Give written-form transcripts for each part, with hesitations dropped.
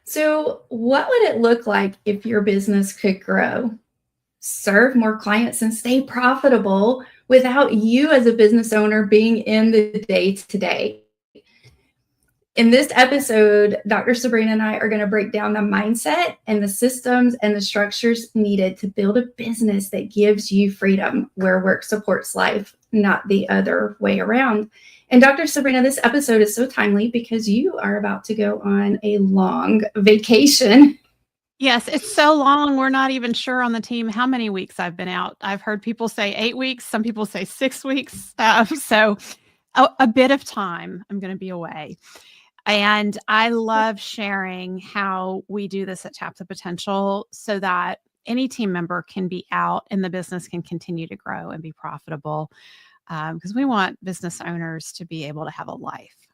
So, what would it look like if your business could grow, serve more clients, and stay profitable without you as a business owner being in the day to day? In this episode, Dr. Sabrina and I are going to break down the mindset and the systems and the structures needed to build a business that gives you freedom where work supports life, not the other way around. And Dr. Sabrina, this episode is so timely because you are about to go on a long vacation. Yes, it's so long. We're not even sure on the team how many weeks I've been out. I've heard people say 8 weeks. Some people say 6 weeks. So a bit of time I'm going to be away. And I love sharing how we do this at Tap the Potential so that any team member can be out and the business can continue to grow and be profitable, because we want business owners to be able to have a life.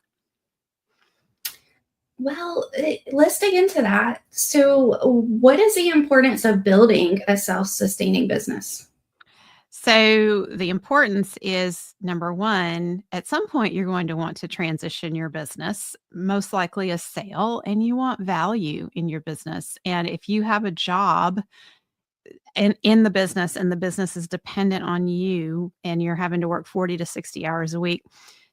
Well, let's dig into that. So, what is the importance of building a self-sustaining business? So the importance is, number one, at some point you're going to want to transition your business, most likely a sale, and you want value in your business. And if you have a job in the business and the business is dependent on you and you're having to work 40 to 60 hours a week,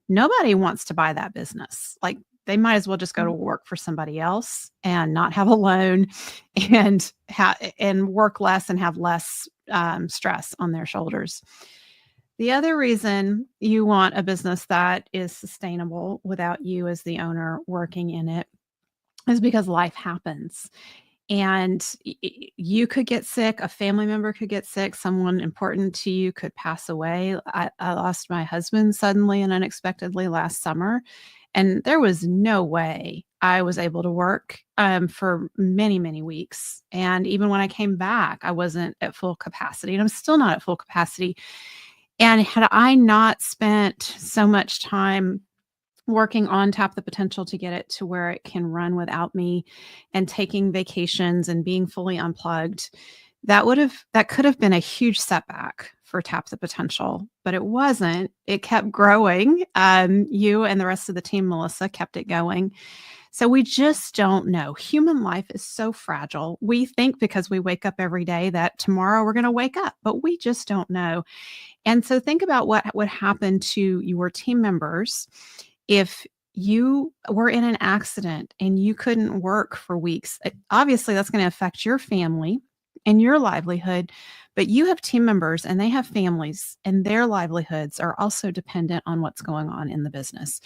nobody wants to buy that business. Like, they might as well just go to work for somebody else and not have a loan and work less and have less stress on their shoulders. The other reason you want a business that is sustainable without you as the owner working in it is because life happens. And you could get sick, a family member could get sick, someone important to you could pass away. I lost my husband suddenly and unexpectedly last summer, and there was no way I was able to work for many, many weeks. And even when I came back, I wasn't at full capacity, and I'm still not at full capacity. And had I not spent so much time working on Tap the Potential to get it to where it can run without me and taking vacations and being fully unplugged, that could have been a huge setback for Tap the Potential, but it wasn't. It kept growing. You and the rest of the team, Melissa, kept it going. So we just don't know. Human life is so fragile. We think because we wake up every day that tomorrow we're going to wake up, but we just don't know. And so think about what would happen to your team members if you were in an accident and you couldn't work for weeks. Obviously, that's going to affect your family and your livelihood, but you have team members and they have families, and their livelihoods are also dependent on what's going on in the business.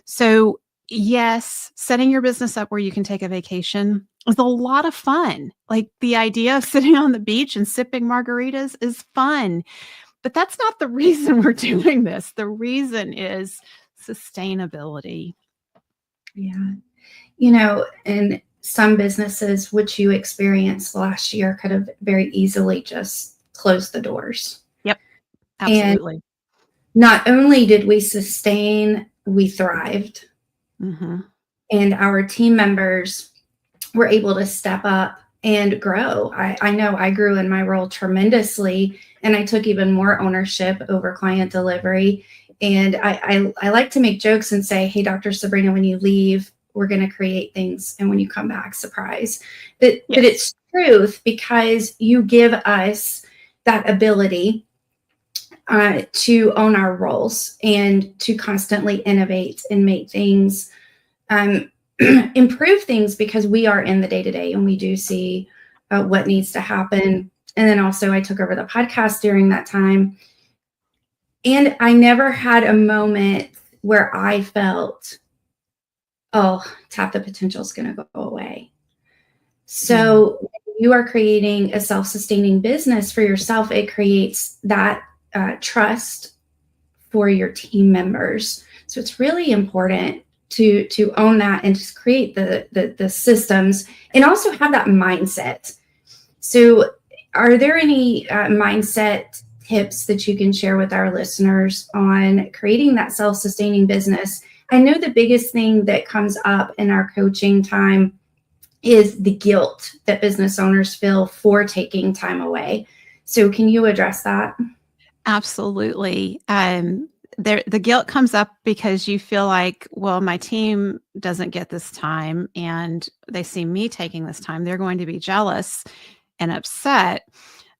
So yes, setting your business up where you can take a vacation is a lot of fun. Like, the idea of sitting on the beach and sipping margaritas is fun, but that's not the reason we're doing this. The reason is sustainability. Yeah. In some businesses, which you experienced last year, could have very easily just closed the doors. Yep, absolutely. And not only did we sustain, we thrived. Mm-hmm. And our team members were able to step up and grow. I know I grew in my role tremendously, and I took even more ownership over client delivery. And I like to make jokes and say, hey, Dr. Sabrina, when you leave, we're going to create things. And when you come back, surprise. But it's truth, because you give us that ability to own our roles and to constantly innovate and make things, improve things, because we are in the day-to-day and we do see what needs to happen. And then also I took over the podcast during that time. And I never had a moment where I felt, oh, Tap the Potential is going to go away. So when you are creating a self-sustaining business for yourself, it creates that trust for your team members. So it's really important to own that and just create the systems and also have that mindset. So are there any mindset tips that you can share with our listeners on creating that self-sustaining business? I know the biggest thing that comes up in our coaching time is the guilt that business owners feel for taking time away. So can you address that? Absolutely. the guilt comes up because you feel like, well, my team doesn't get this time and they see me taking this time. They're going to be jealous and upset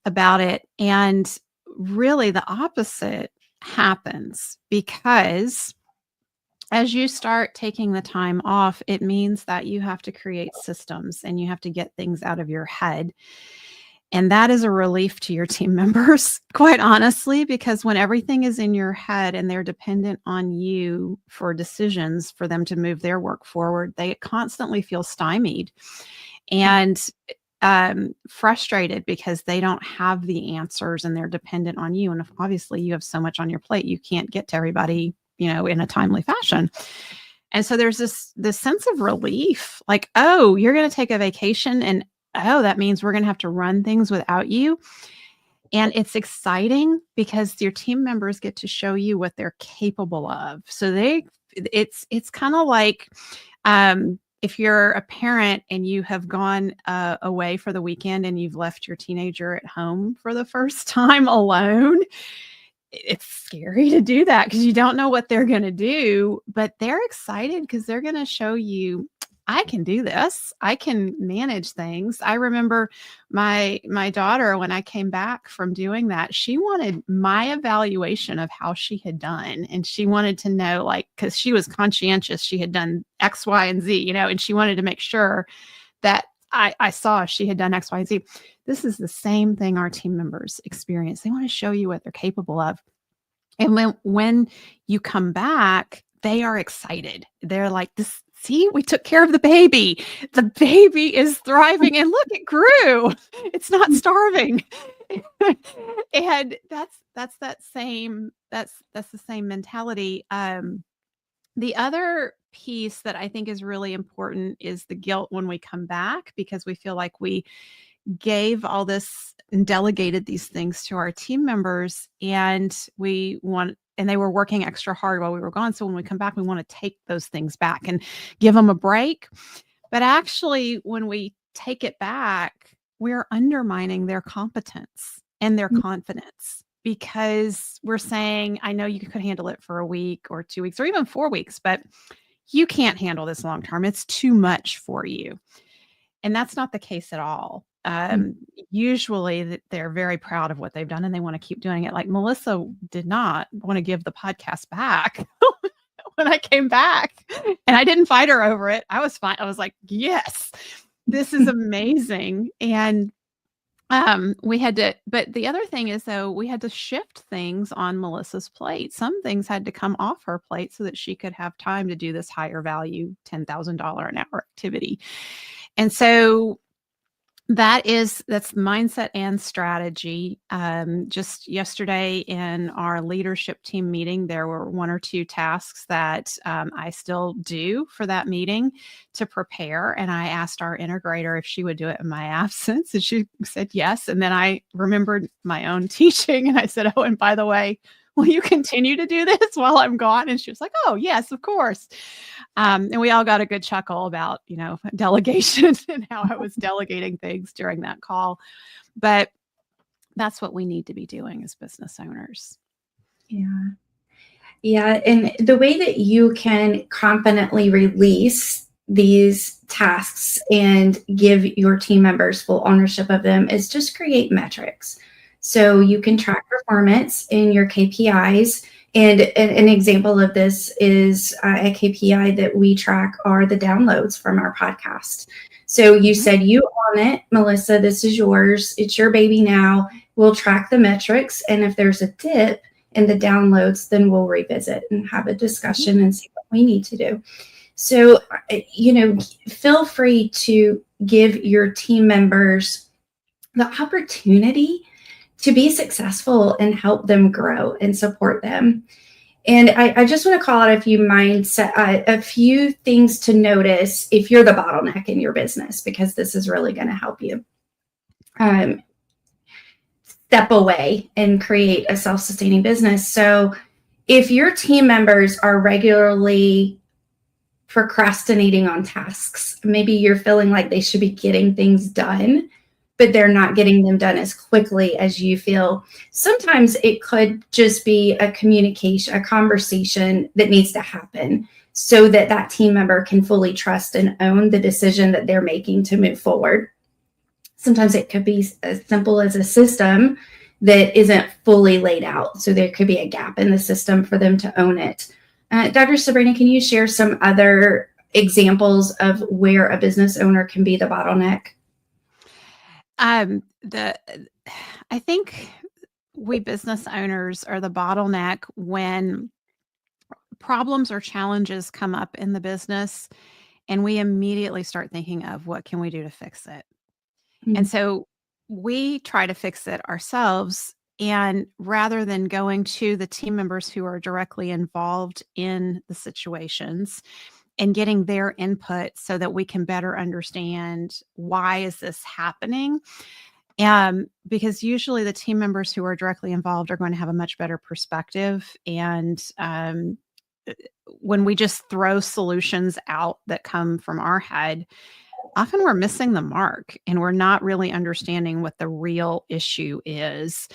about it. And really, the opposite happens because as you start taking the time off, it means that you have to create systems and you have to get things out of your head. And that is a relief to your team members, quite honestly, because when everything is in your head and they're dependent on you for decisions for them to move their work forward, they constantly feel stymied and frustrated because they don't have the answers and they're dependent on you. And if obviously you have so much on your plate, you can't get to everybody, in a timely fashion. And so there's this sense of relief, like, oh, you're going to take a vacation and oh, that means we're going to have to run things without you. And it's exciting because your team members get to show you what they're capable of. So it's kind of like if you're a parent and you have gone away for the weekend and you've left your teenager at home for the first time alone. It's scary to do that because you don't know what they're going to do, but they're excited because they're going to show you, I can do this. I can manage things. I remember my daughter, when I came back from doing that, she wanted my evaluation of how she had done. And she wanted to know, like, because she was conscientious, she had done X, Y, and Z, and she wanted to make sure that I saw she had done X, Y, and Z. This is the same thing our team members experience. They want to show you what they're capable of. And when you come back, they are excited. They're like, this, see, we took care of the baby. The baby is thriving and look, it grew. It's not starving. And that's the same mentality. The other piece that I think is really important is the guilt when we come back, because we feel like we gave all this and delegated these things to our team members and they were working extra hard while we were gone. So when we come back, we want to take those things back and give them a break. But actually, when we take it back, we're undermining their competence and their confidence, because we're saying, I know you could handle it for a week or 2 weeks or even 4 weeks, but you can't handle this long term. It's too much for you. And that's not the case at all. Usually they're very proud of what they've done and they want to keep doing it. Like Melissa did not want to give the podcast back when I came back, and I didn't fight her over it. I was fine. I was like, yes, this is amazing. And but the other thing is, though, we had to shift things on Melissa's plate. Some things had to come off her plate so that she could have time to do this higher value $10,000 an hour activity. And so that's mindset and strategy. Just yesterday in our leadership team meeting, there were 1 or 2 tasks that I still do for that meeting to prepare. And I asked our integrator if she would do it in my absence. And she said yes. And then I remembered my own teaching. And I said, oh, and by the way, will you continue to do this while I'm gone? And she was like, oh, yes, of course. And we all got a good chuckle about, delegation and how I was delegating things during that call. But that's what we need to be doing as business owners. Yeah. Yeah. And the way that you can confidently release these tasks and give your team members full ownership of them is just create metrics. So you can track performance in your KPIs. And an example of this is a KPI that we track are the downloads from our podcast. So you said you own it, Melissa, this is yours. It's your baby now. We'll track the metrics. And if there's a dip in the downloads, then we'll revisit and have a discussion and see what we need to do. So, feel free to give your team members the opportunity to be successful and help them grow and support them. And I just want to call out a few things to notice if you're the bottleneck in your business, because this is really going to help you step away and create a self-sustaining business. So if your team members are regularly procrastinating on tasks, maybe you're feeling like they should be getting things done, but they're not getting them done as quickly as you feel. Sometimes it could just be a communication, a conversation that needs to happen so that that team member can fully trust and own the decision that they're making to move forward. Sometimes it could be as simple as a system that isn't fully laid out. So there could be a gap in the system for them to own it. Dr. Sabrina, can you share some other examples of where a business owner can be the bottleneck? I think we business owners are the bottleneck when problems or challenges come up in the business and we immediately start thinking of what can we do to fix it. And so we try to fix it ourselves. And rather than going to the team members who are directly involved in the situations and getting their input so that we can better understand why is this happening, because usually the team members who are directly involved are going to have a much better perspective. And when we just throw solutions out that come from our head, often we're missing the mark and we're not really understanding what the real issue is.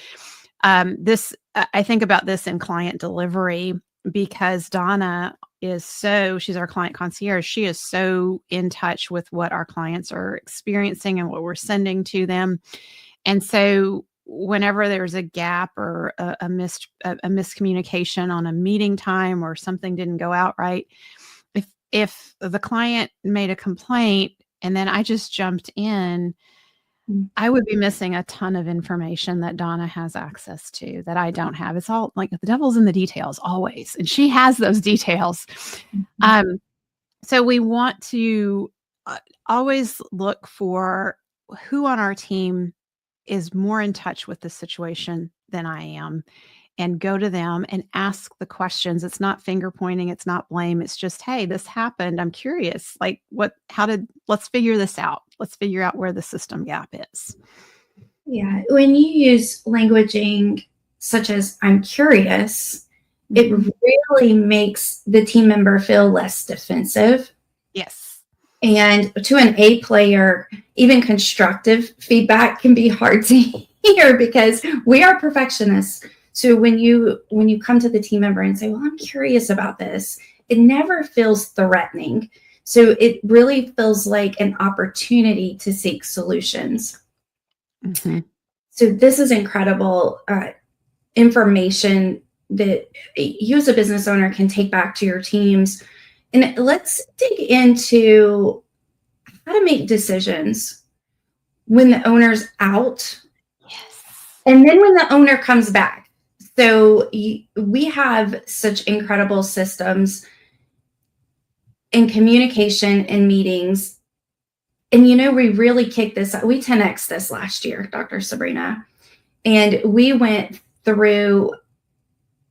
I think about this in client delivery because Donna she's our client concierge. She is so in touch with what our clients are experiencing and what we're sending to them. And so whenever there's a gap or a miscommunication on a meeting time or something didn't go out right, if the client made a complaint and then I just jumped in, I would be missing a ton of information that Donna has access to that I don't have. It's all like the devil's in the details always, and she has those details. So we want to always look for who on our team is more in touch with the situation than I am and go to them and ask the questions. It's not finger pointing. It's not blame. It's just, hey, this happened. I'm curious. Like let's figure this out. Let's figure out where the system gap is. Yeah. When you use languaging such as I'm curious, it really makes the team member feel less defensive. Yes. And to an A player, even constructive feedback can be hard to hear because we are perfectionists. So when you come to the team member and say, well, I'm curious about this, it never feels threatening. So it really feels like an opportunity to seek solutions. Mm-hmm. So this is incredible information that you as a business owner can take back to your teams. And let's dig into how to make decisions when the owner's out. Yes. And then when the owner comes back. So we have such incredible systems in communication and meetings. And, we really kicked this. We 10X this last year, Dr. Sabrina. And we went through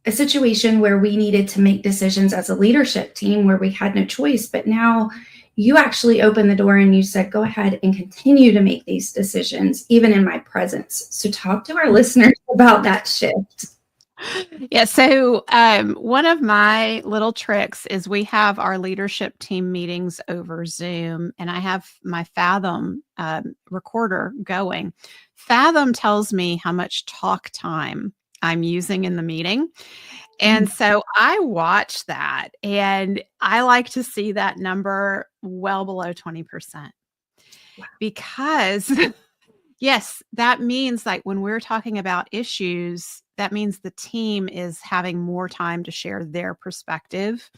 a situation where we needed to make decisions as a leadership team where we had no choice. But now you actually opened the door and you said, go ahead and continue to make these decisions, even in my presence. So talk to our listeners about that shift. Yeah. So one of my little tricks is we have our leadership team meetings over Zoom, and I have my Fathom recorder going. Fathom tells me how much talk time I'm using in the meeting. And so I watch that, and I like to see that number well below 20%. Wow. Because yes, that means like when we're talking about issues, that means the team is having more time to share their perspective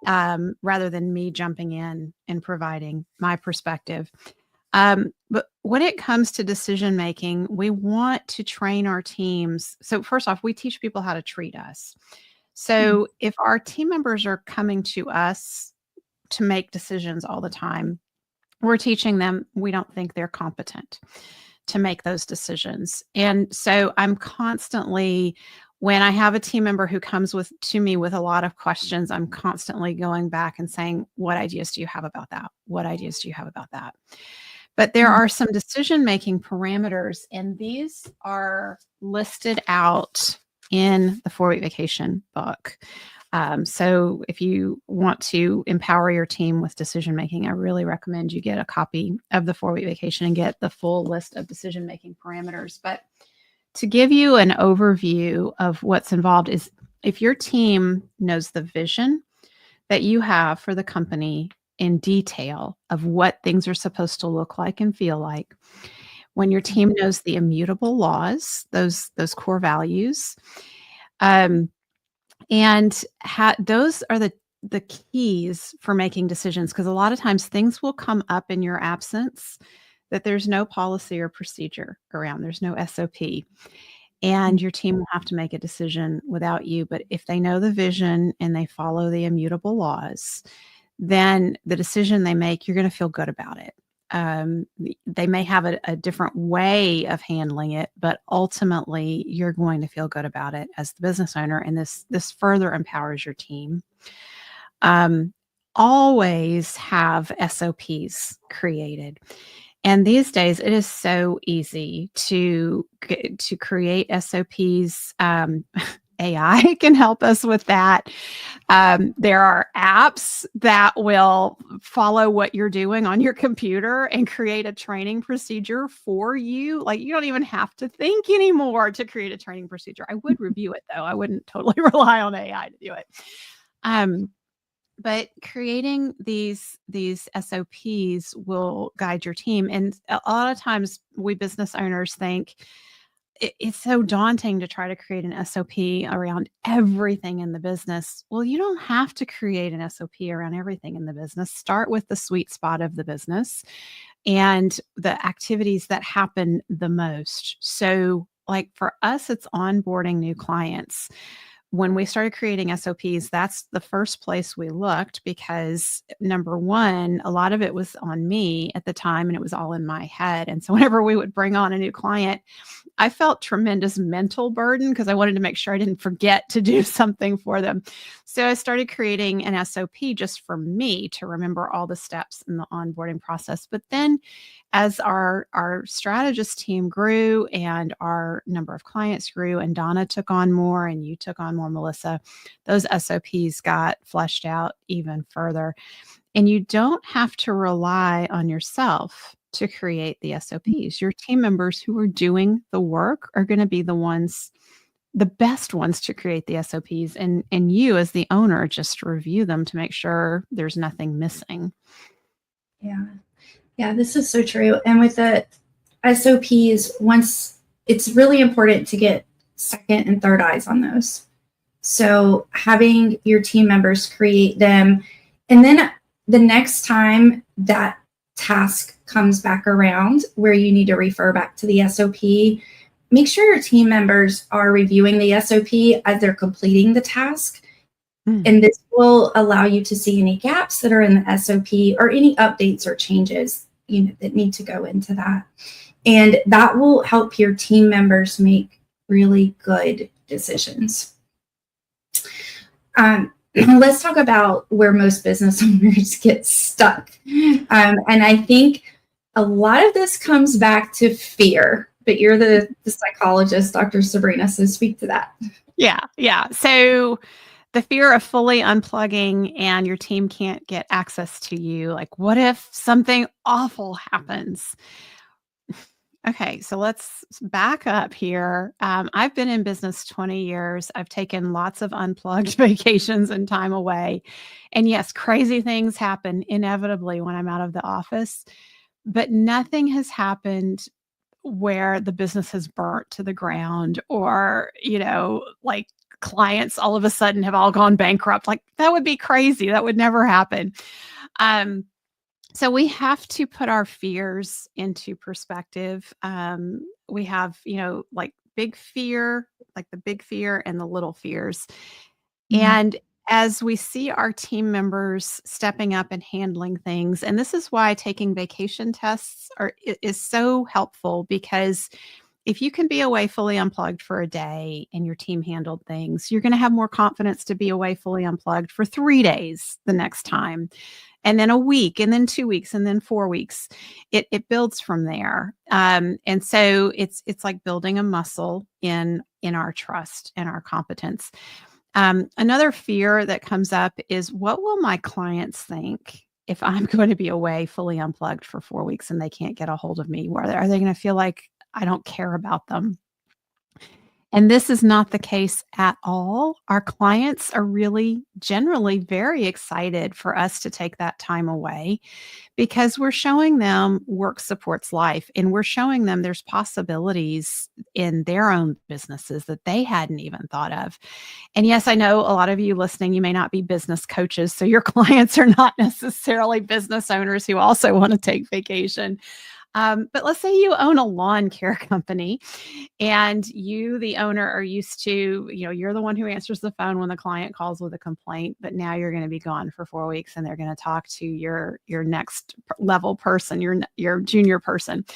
rather than me jumping in and providing my perspective. But when it comes to decision making, we want to train our teams. So first off, we teach people how to treat us. So if our team members are coming to us to make decisions all the time, we're teaching them we don't think they're competent to make those decisions. And so I'm constantly, when I have a team member who comes to me with a lot of questions, I'm constantly going back and saying, what ideas do you have about that? What ideas do you have about that? But there are some decision-making parameters, and these are listed out in the 4-Week Vacation book. So if you want to empower your team with decision making, I really recommend you get a copy of the 4-week vacation and get the full list of decision making parameters. But to give you an overview of what's involved is if your team knows the vision that you have for the company in detail of what things are supposed to look like and feel like, when your team knows the immutable laws, those core values, and those are the keys for making decisions, because a lot of times things will come up in your absence that there's no policy or procedure around. There's no SOP. And your team will have to make a decision without you. But if they know the vision and they follow the immutable laws, then the decision they make, you're going to feel good about it. They may have a different way of handling it, but ultimately you're going to feel good about it as the business owner. And this further empowers your team. Always have SOPs created. And these days, it is so easy to create SOPs. AI can help us with that. There are apps that will follow what you're doing on your computer and create a training procedure for you. Like, you don't even have to think anymore to create a training procedure. I would review it, though. I wouldn't totally rely on AI to do it. But creating these SOPs will guide your team. And a lot of times we business owners think it's so daunting to try to create an SOP around everything in the business. Well, you don't have to create an SOP around everything in the business. Start with the sweet spot of the business and the activities that happen the most. So, like for us, it's onboarding new clients. When we started creating SOPs, that's the first place we looked, because number one, a lot of it was on me at the time and it was all in my head. And so whenever we would bring on a new client, I felt tremendous mental burden because I wanted to make sure I didn't forget to do something for them. So I started creating an SOP just for me to remember all the steps in the onboarding process. But then as our strategist team grew and our number of clients grew and Donna took on more and you took on more, Melissa, those SOPs got fleshed out even further. And you don't have to rely on yourself to create the SOPs. Your team members who are doing the work are going to be the best ones to create the SOPs. And you as the owner just review them to make sure there's nothing missing. Yeah. Yeah, this is so true. And with the SOPs, once it's really important to get second and third eyes on those. So having your team members create them, and then the next time that task comes back around where you need to refer back to the SOP, make sure your team members are reviewing the SOP as they're completing the task. And this will allow you to see any gaps that are in the SOP or any updates or changes, that need to go into that. And that will help your team members make really good decisions. Let's talk about where most business owners get stuck. And I think a lot of this comes back to fear, but you're the psychologist, Dr. Sabrina, so speak to that. Yeah. So the fear of fully unplugging and your team can't get access to you. Like, what if something awful happens? Okay, so let's back up here. I've been in business 20 years. I've taken lots of unplugged vacations and time away. And yes, crazy things happen inevitably when I'm out of the office, but nothing has happened where the business has burnt to the ground or, like clients all of a sudden have all gone bankrupt. Like, that would be crazy. That would never happen. So we have to put our fears into perspective. We have, like big fear, like the big fear and the little fears. Mm-hmm. And as we see our team members stepping up and handling things, and this is why taking vacation tests is so helpful, because if you can be away fully unplugged for a day and your team handled things, you're going to have more confidence to be away fully unplugged for 3 days the next time, and then a week, and then 2 weeks, and then 4 weeks. It builds from there. And so it's like building a muscle in our trust and our competence. Another fear that comes up is, what will my clients think if I'm going to be away fully unplugged for 4 weeks and they can't get a hold of me? Are they going to feel like I don't care about them? And this is not the case at all. Our clients are really generally very excited for us to take that time away, because we're showing them work supports life, and we're showing them there's possibilities in their own businesses that they hadn't even thought of. And yes, I know a lot of you listening, you may not be business coaches, so your clients are not necessarily business owners who also want to take vacation. But let's say you own a lawn care company, and you, the owner, are used to, you're the one who answers the phone when the client calls with a complaint, but now you're going to be gone for 4 weeks and they're going to talk to your next level person, your junior person.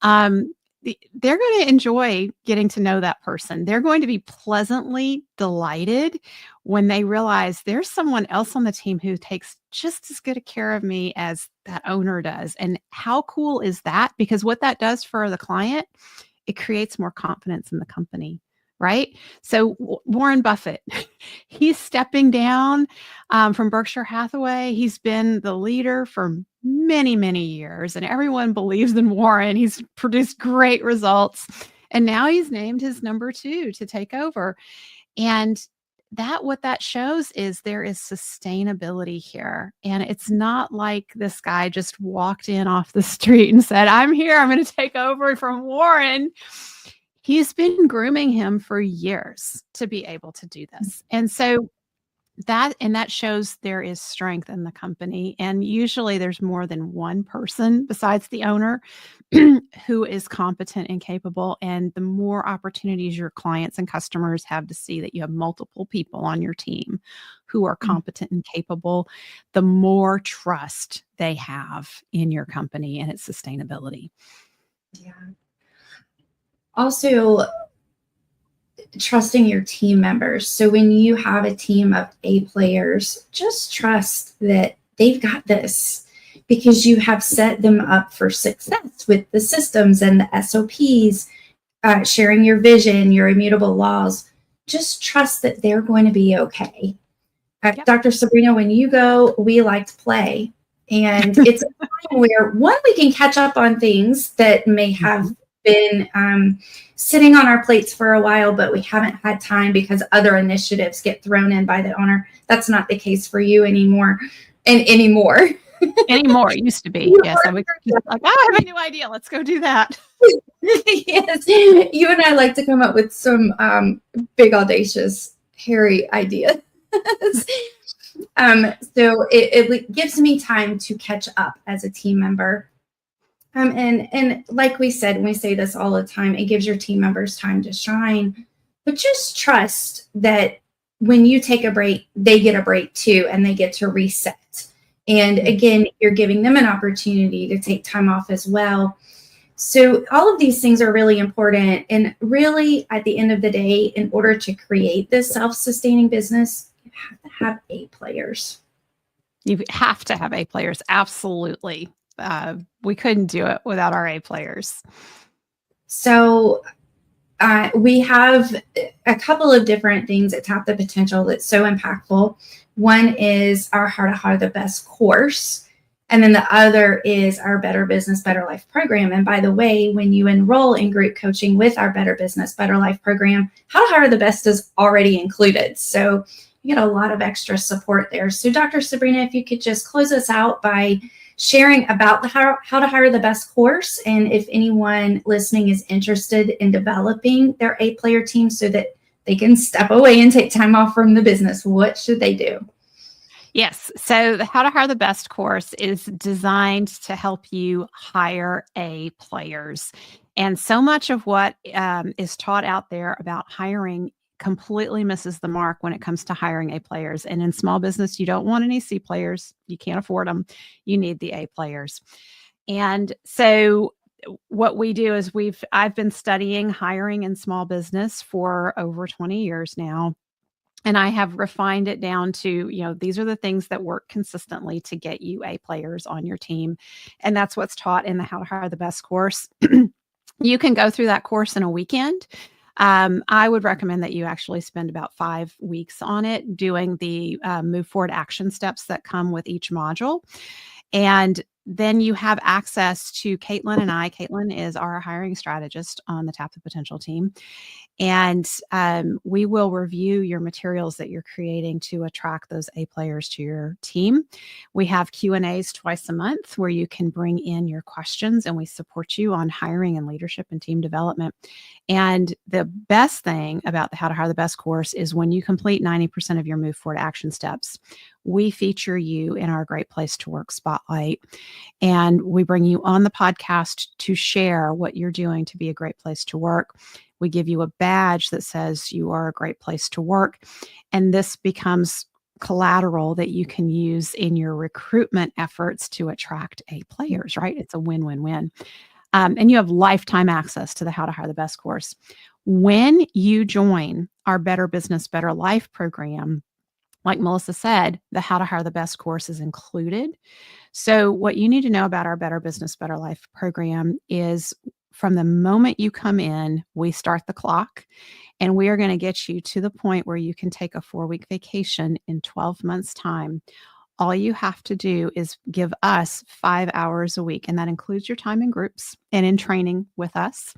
They're going to enjoy getting to know that person. They're going to be pleasantly delighted when they realize there's someone else on the team who takes just as good a care of me as that owner does. And how cool is that? Because what that does for the client, it creates more confidence in the company, right? So Warren Buffett, he's stepping down from Berkshire Hathaway. He's been the leader for many, many years, and everyone believes in Warren. He's produced great results, and now he's named his number 2 to take over. And what that shows is there is sustainability here. And it's not like this guy just walked in off the street and said, I'm here, I'm going to take over from Warren. He's been grooming him for years to be able to do this. And so that shows there is strength in the company. And usually there's more than one person besides the owner who is competent and capable. And the more opportunities your clients and customers have to see that you have multiple people on your team who are competent and capable, the more trust they have in your company and its sustainability. Yeah. Also, trusting your team members. So when you have a team of A players, just trust that they've got this, because you have set them up for success with the systems and the SOPs, sharing your vision, your immutable laws. Just trust that they're going to be okay. Yep. Dr. Sabrina, when you go, we like to play. And it's a time where, one, we can catch up on things that may have been sitting on our plates for a while, but we haven't had time because other initiatives get thrown in by the owner. That's not the case for you anymore. Anymore. It used to be. Yes. I would like, I have a new idea. Let's go do that. Yes. You and I like to come up with some big, audacious, hairy ideas. So it gives me time to catch up as a team member. And like we said, and we say this all the time, it gives your team members time to shine. But just trust that when you take a break, they get a break too, and they get to reset. And again, you're giving them an opportunity to take time off as well. So all of these things are really important. And really, at the end of the day, in order to create this self-sustaining business, you have to have A players. You have to have A players. Absolutely. We couldn't do it without our A players. So we have a couple of different things that tap the potential that's so impactful. One is our How to Hire the Best course. And then the other is our Better Business, Better Life program. And by the way, when you enroll in group coaching with our Better Business, Better Life program, How to Hire the Best is already included. So you get a lot of extra support there. So Dr. Sabrina, if you could just close us out by sharing about the How to Hire the Best course, and if anyone listening is interested in developing their A player team so that they can step away and take time off from the business, what should they do? Yes. So the How to Hire the Best course is designed to help you hire A players. And so much of what is taught out there about hiring completely misses the mark when it comes to hiring A players. And in small business, you don't want any C players. You can't afford them. You need the A players. And so what we do is I've been studying hiring in small business for over 20 years now. And I have refined it down to, these are the things that work consistently to get you A players on your team. And that's what's taught in the How to Hire the Best course. You can go through that course in a weekend. I would recommend that you actually spend about 5 weeks on it doing the move forward action steps that come with each module. And then you have access to Caitlin and I. Caitlin is our hiring strategist on the Tap the Potential team. And we will review your materials that you're creating to attract those A players to your team. We have Q&As twice a month where you can bring in your questions, and we support you on hiring and leadership and team development. And the best thing about the How to Hire the Best course is when you complete 90% of your move forward action steps, we feature you in our Great Place to Work spotlight, and we bring you on the podcast to share what you're doing to be a great place to work. We give you a badge that says you are a great place to work, and this becomes collateral that you can use in your recruitment efforts to attract A players, right? It's a win-win-win. And you have lifetime access to the How to Hire the Best course. When you join our Better Business, Better Life program, like Melissa said, the How to Hire the Best course is included. So what you need to know about our Better Business, Better Life program is from the moment you come in, we start the clock, and we are going to get you to the point where you can take a 4-week vacation in 12 months' time. All you have to do is give us 5 hours a week, and that includes your time in groups and in training with us.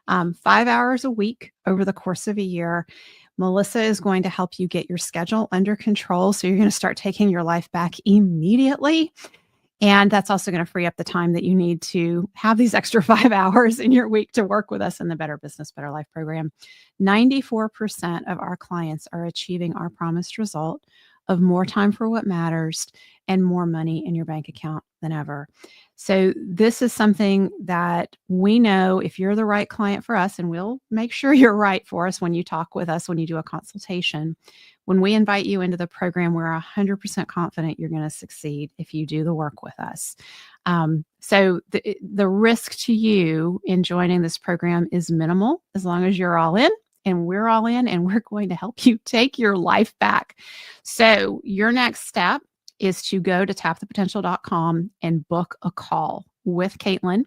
5 hours a week over the course of a year. Melissa is going to help you get your schedule under control, so you're going to start taking your life back immediately. And that's also going to free up the time that you need to have these extra 5 hours in your week to work with us in the Better Business, Better Life program. 94% of our clients are achieving our promised result of more time for what matters and more money in your bank account than ever. So this is something that we know if you're the right client for us, and we'll make sure you're right for us when you talk with us, when you do a consultation. When we invite you into the program, we're 100% confident you're going to succeed if you do the work with us. So the risk to you in joining this program is minimal as long as you're all in. And we're all in, and we're going to help you take your life back. So your next step is to go to tapthepotential.com and book a call with Caitlin,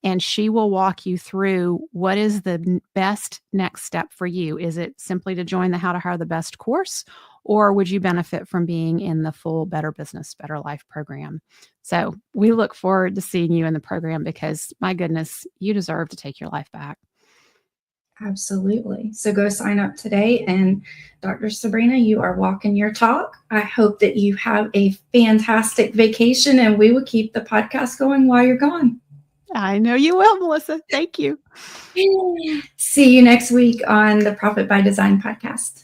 and she will walk you through what is the best next step for you. Is it simply to join the How to Hire the Best course, or would you benefit from being in the full Better Business, Better Life program? So we look forward to seeing you in the program because, my goodness, you deserve to take your life back. Absolutely. So go sign up today. And Dr. Sabrina, you are walking your talk. I hope that you have a fantastic vacation, and we will keep the podcast going while you're gone. I know you will, Melissa. Thank you. See you next week on the Profit by Design podcast.